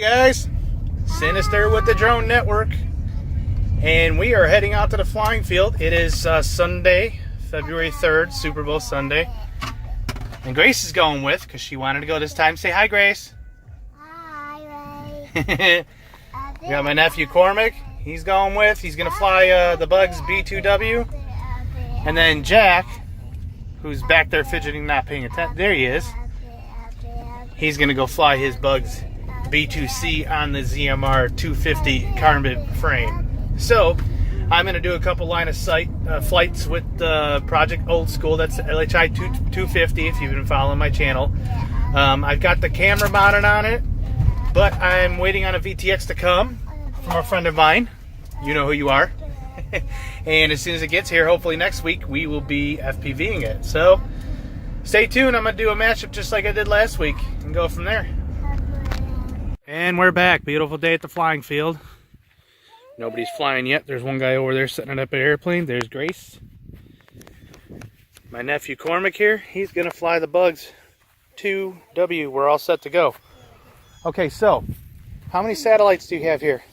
Hey guys, Sinister with the Drone Network, and we are heading out to the flying field. It is Sunday, February 3rd, Super Bowl Sunday, and Grace is going with because she wanted to go this time. Say hi, Grace. Hi, We got my nephew Cormac. He's going with. He's going to fly the Bugs B2W, and then Jack, who's back there fidgeting, not paying attention. There he is. He's going to go fly his Bugs B2C on the ZMR 250 carbon frame. So I'm going to do a couple line of sight flights with Project Old School. That's LHI 250 if you've been following my channel. I've got the camera mounted on it, but I'm waiting on a VTX to come from a friend of mine. You know who you are. And as soon as it gets here, hopefully next week, we will be FPVing it. So stay tuned. I'm going to do a mashup just like I did last week and go from there. And we're back. Beautiful day at the flying field. Nobody's flying yet. There's one guy over there setting up an airplane. There's Grace. My nephew Cormac here. He's going to fly the Bugs 2W. We're all set to go. Okay, so how many satellites do you have here?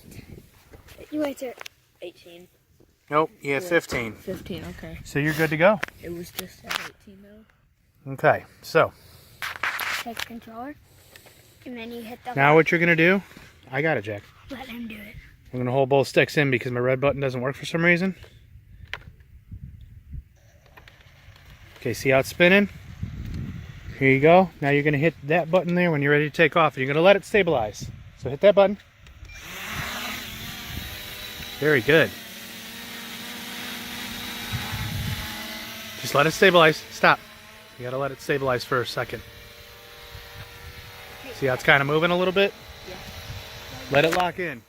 You answer 18. Nope, you have 15. 15, okay. So you're good to go? It was just at 18 though. Okay, so Take the controller, and then you hit the... now what you're going to do, I got it, Jack. Let him do it. I'm going to hold both sticks in because my red button doesn't work for some reason. Okay, see how it's spinning? Here you go. Now you're going to hit that button there when you're ready to take off. And you're going to let it stabilize. So hit that button. Very good. Just let it stabilize. Stop. You got to let it stabilize for a second. See how it's kind of moving a little bit? Yeah. Let it lock in.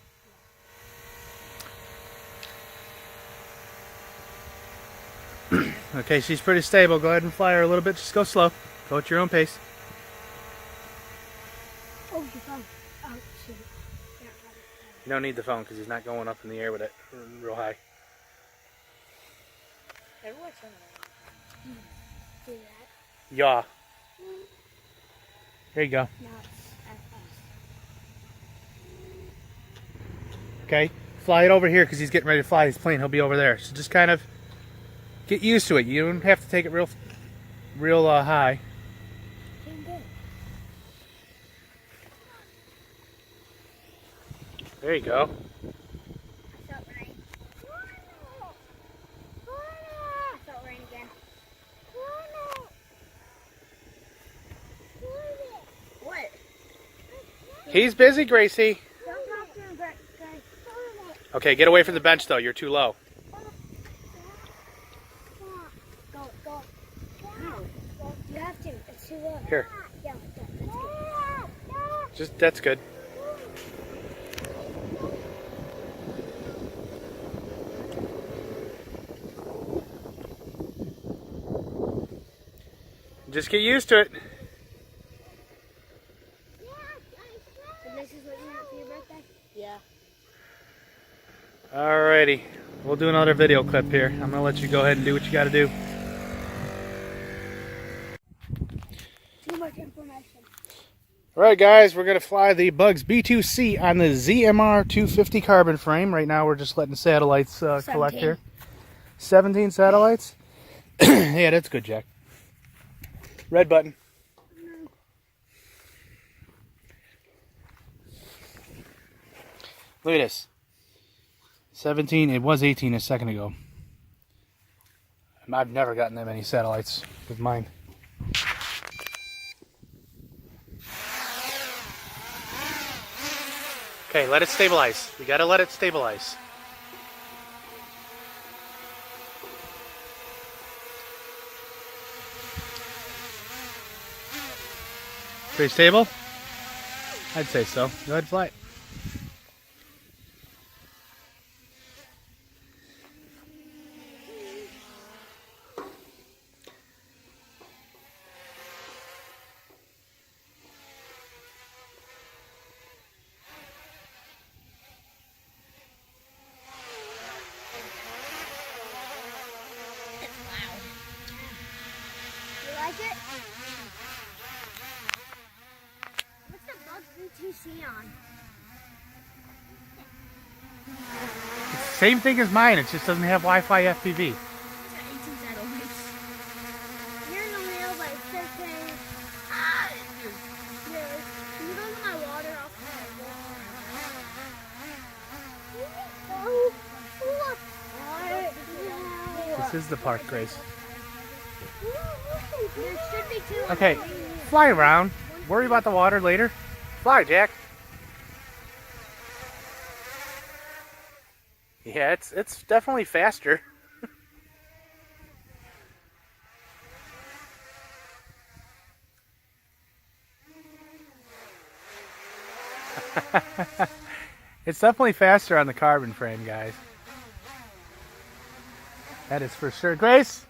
Okay, she's pretty stable. Go ahead and fly her a little bit. Just go slow. Go at your own pace. Oh, your phone. Oh, shoot. You don't need the phone because he's not going up in the air with it real high. Do that. Yeah. There you go. Now it's Okay, fly it over here because he's getting ready to fly his plane. He'll be over there. So just kind of get used to it. You don't have to take it real high. Doing good. There you go. I felt rain. I felt rain again. What? He's busy, Gracie. Don't talk to him, Grace. Okay, get away from the bench though. You're too low. Go. No. You have to. It's too low. Here. Yeah, that's good. That's good. Just get used to it. So this is what you want for your birthday? Yeah. Alrighty. We'll do another video clip here. I'm going to let you go ahead and do what you got to do. Too much information. Alright guys, we're going to fly the Bugs B2C on the ZMR 250 carbon frame. Right now we're just letting satellites collect here. 17 satellites? Yeah, that's good, Jack. Red button. Look at this. 17, it was 18 a second ago. I've never gotten that many satellites with mine. Okay, let it stabilize. We gotta let it stabilize. Pretty stable? I'd say so. Go ahead and fly it. You like it? What's the Bugs B2C on? It's the same thing as mine, it just doesn't have Wi-Fi FPV. You're in the mail by certain. Can you go to my water off? This is the park, Grace. There should be two. Okay, fly around. Worry about the water later. Fly, Jack. Yeah, it's definitely faster. It's definitely faster on the carbon frame, guys. That is for sure. Grace?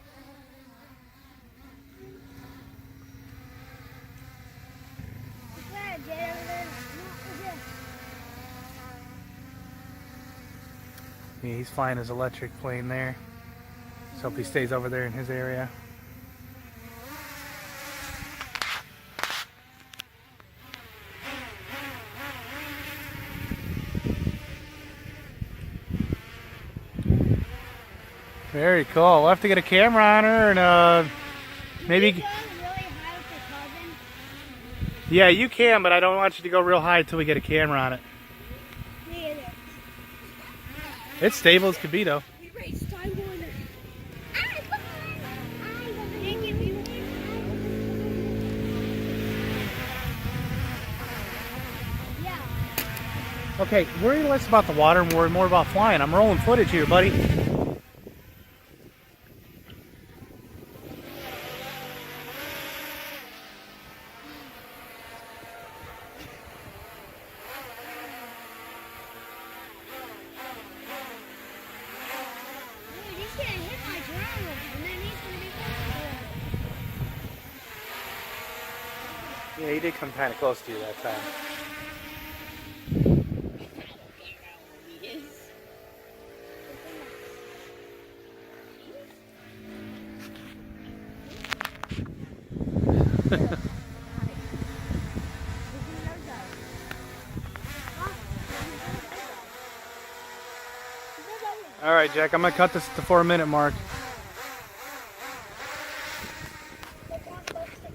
Yeah, he's flying his electric plane there. So hope he stays over there in his area. Very cool. We'll have to get a camera on her and maybe. Yeah, you can, but I don't want you to go real high until we get a camera on it. It's stable as could be, though. Okay, worry less about the water and worry more about flying. I'm rolling footage here, buddy. Yeah, he did come kind of close to you that time. All right, Jack, I'm going to cut this at the 4-minute mark.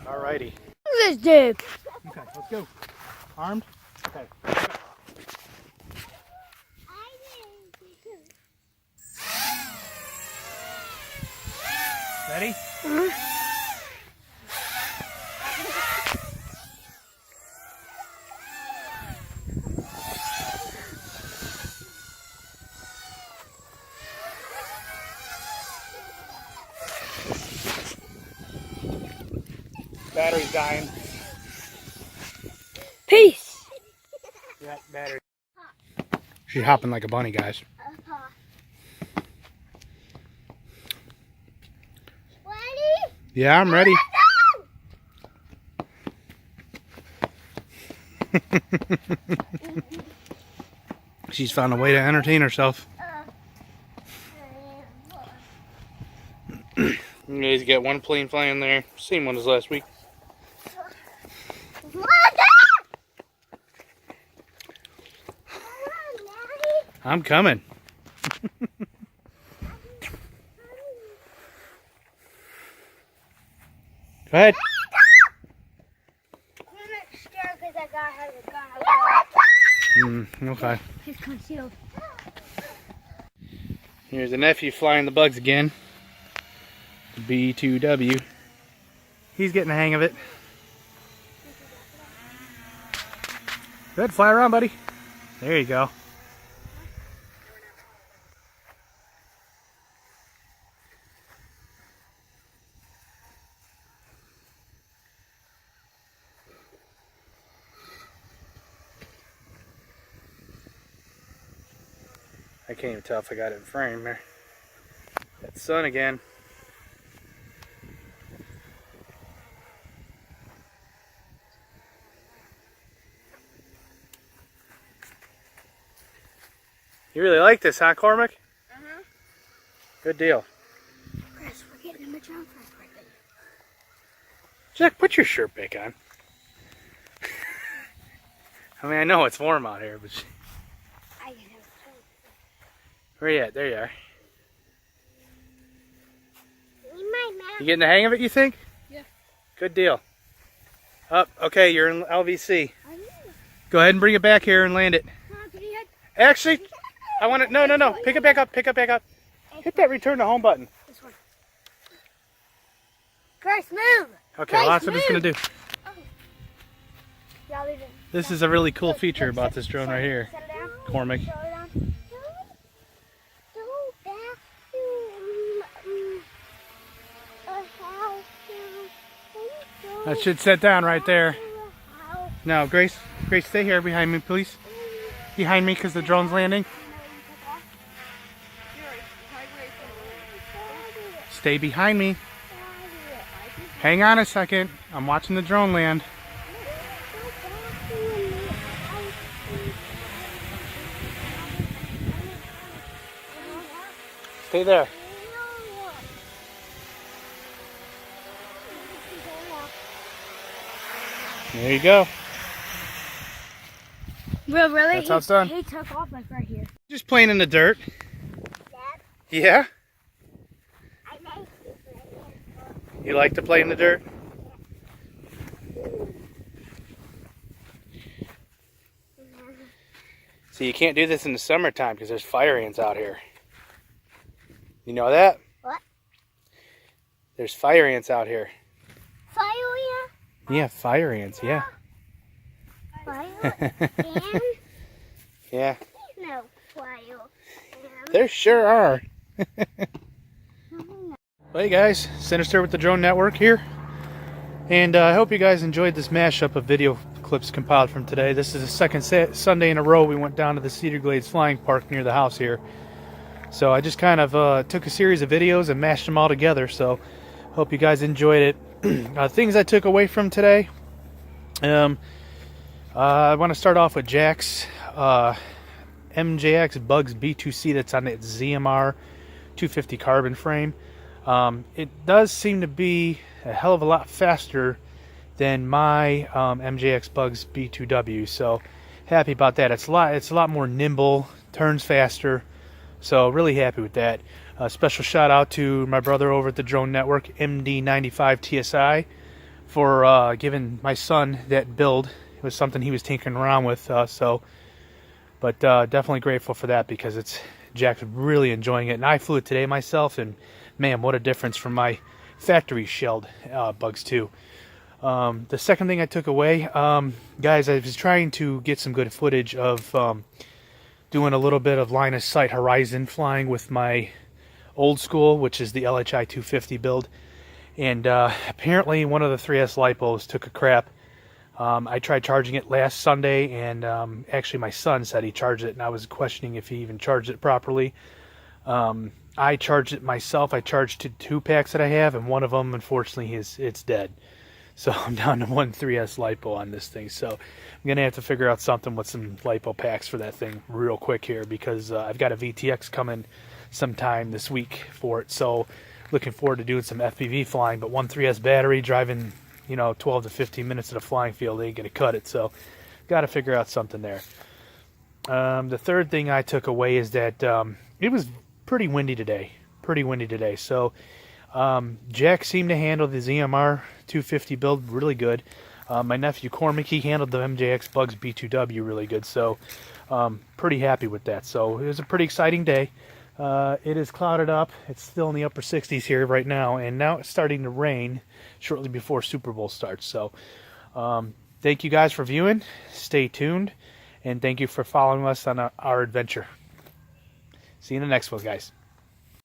All righty. This dude. Okay, let's go. Armed? Okay. Ready? Battery's dying. Peace. Yeah, battery. She's hopping like a bunny, guys. Ready? Yeah, I'm ready. She's found a way to entertain herself. You guys got one plane flying there. Same one as last week. I'm coming. Go ahead. I'm scared because that guy has a gun. Okay. He's concealed. Here's the nephew flying the bugs again. B2W. He's getting the hang of it. Good, fly around, buddy. There you go. I can't even tell if I got it in frame there. That sun again. You really like this, huh, Cormac? Uh-huh. Good deal. Chris, we're getting him a jump first. Jack, put your shirt back on. I mean, I know it's warm out here, but... Where you at? There you are. You getting the hang of it, you think? Yeah. Good deal. Up. Okay, you're in LVC. Go ahead and bring it back here and land it. Actually, I want to... No. Pick it back up. Pick it back up. Hit that return to home button. This one. Grace, move! Okay, well, that's what it's going to do. Yeah, leave it. This is a really cool feature about this drone right here. Set it down. Cormac. Set it down. That should set down right there. Now, Grace, stay here behind me, please. Behind me, because the drone's landing. Stay behind me. Hang on a second. I'm watching the drone land. Stay there. There you go. Well, really? That's how it's done. He took off like right here. Just playing in the dirt. Dad, Yeah? I like it. You like to play in the dirt? See, you can't do this in the summertime because there's fire ants out here. You know that? What? There's fire ants out here. Fire? Yeah, fire ants, yeah. Fire? And? Yeah. No, fire. There sure are. Hey guys, Sinister with the Drone Network here. And I hope you guys enjoyed this mashup of video clips compiled from today. This is the second Sunday in a row we went down to the Cedar Glades Flying Park near the house here. So I just kind of took a series of videos and mashed them all together. So hope you guys enjoyed it. Things I took away from today. I want to start off with Jack's MJX Bugs B2C that's on its ZMR 250 carbon frame. It does seem to be a hell of a lot faster than my MJX Bugs B2W, so happy about that. It's a lot more nimble, turns faster, so really happy with that. Special shout out to my brother over at the Drone Network, MD95 TSI, for giving my son that build. It was something he was tinkering around with, but definitely grateful for that because Jack's really enjoying it, and I flew it today myself, and man, what a difference from my factory shelled Bugs 2. The second thing I took away, guys, I was trying to get some good footage of doing a little bit of line of sight horizon flying with my old school, which is the LHI 250 build, and apparently one of the 3S lipos took a crap. I tried charging it last Sunday, and actually my son said he charged it, and I was questioning if he even charged it properly. I charged it myself. I charged 2 packs that I have, and one of them, unfortunately, it's dead. So I'm down to 1 3S lipo on this thing. So I'm going to have to figure out something with some lipo packs for that thing real quick here, because I've got a VTX coming sometime this week for it. So looking forward to doing some FPV flying, but 1 3S battery driving, 12 to 15 minutes at a flying field ain't going to cut it. So got to figure out something there. The third thing I took away is that it was pretty windy today. So Jack seemed to handle the ZMR 250 build really good. My nephew Cormac, he handled the MJX Bugs B2W really good. So pretty happy with that. So it was a pretty exciting day. It is clouded up. It's still in the upper 60s here right now, and now it's starting to rain shortly before Super Bowl starts. So thank you guys for viewing. Stay tuned, and thank you for following us on our adventure. See you in the next one, guys.